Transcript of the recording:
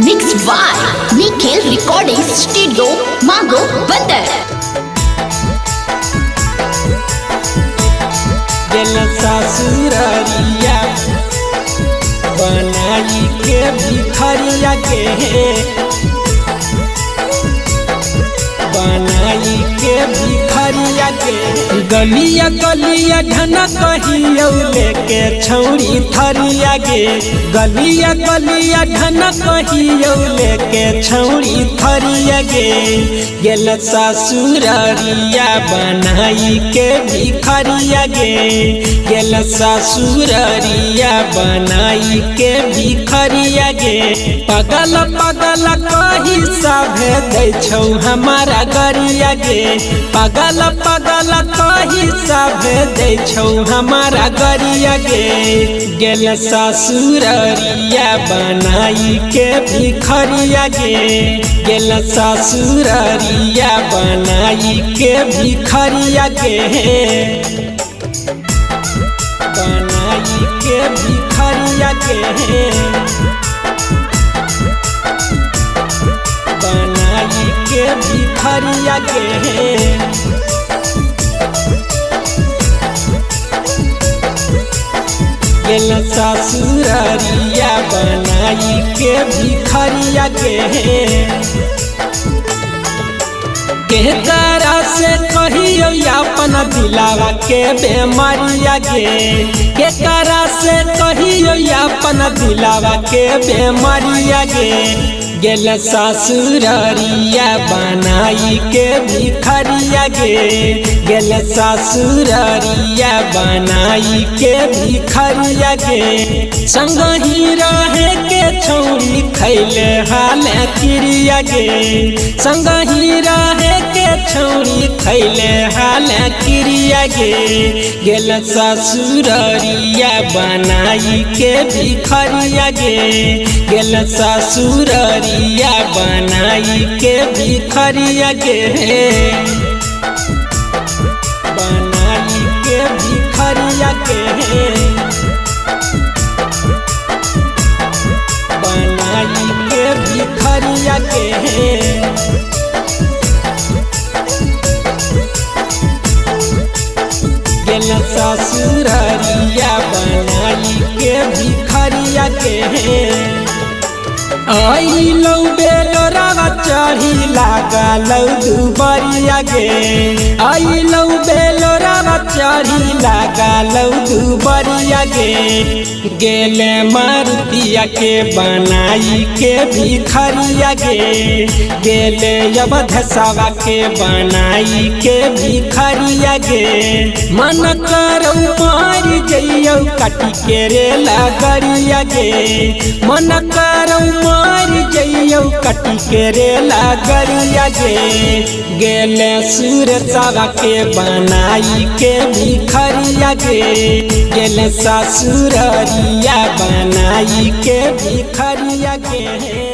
Mixed by Nikhil Recording Studio, Mago Badar. दिल ससुररिया बनाई के भिखरिया के बनाई के भिखरिया के गलिया गलिया ढना कहियो लेके छौरी थरिया गे गलिया गलिया ढना कहियो लेके छौरी थरिया गे गेल ससुररिया बनाई के भिखरिया गे गेल ससुररिया बनाई के भिखरिया गे पगल पगल कही सभे दै छौ हमारा गरिया गे पगल पगल कही सभे दै छौ हमारा गरिया गे गेल ससुररिया बनाई के भिखरिया गे गेल ससुररिया बनाई के भिखरिया गे बनाई के भिखरिया गे बनाई के भिखरिया गे गेल ससुररिया बनाई के भिखरिया गे केकरा से कहियो अपन दिलावा के बेमारिया गे केकरा से कहियो अपन दिलावा के बेमारिया गे गेल ससुररिया बनाई के भिखरिया गे गेल ससुररिया बनाई के भिखरिया गे संगही रहे के छौरी खैले हाल क्रिया गे संगही रहे के छौरी खैले हाल क्रिया गे गेल ससुररिया बनाई के भिखरिया गे गेल ससुररिया बनाई के भिखरिया गे बनाई के भिखरिया गे बनाई के भिखरिया गे गेल ससुररिया बनाई के भिखरिया गे आइलौ बेलोरावा चढ़ी लागलौ दुबरिया गे आइलौ बेलोरावा चढ़ी लागलौ दुबरिया गे गेले मारुतिया के बनाई के भिखरिया गे गेले अवधसवा के बनाई के भिखरिया गे मन करौ मार जइयौ काटी के रे लागरिया गे मन करौ मार जइयौ कटी के रे लागरिया गे गेले सुरसवा के बनाई के भिखरिया गे गेले ससुररिया बनाई के भिखरिया गे।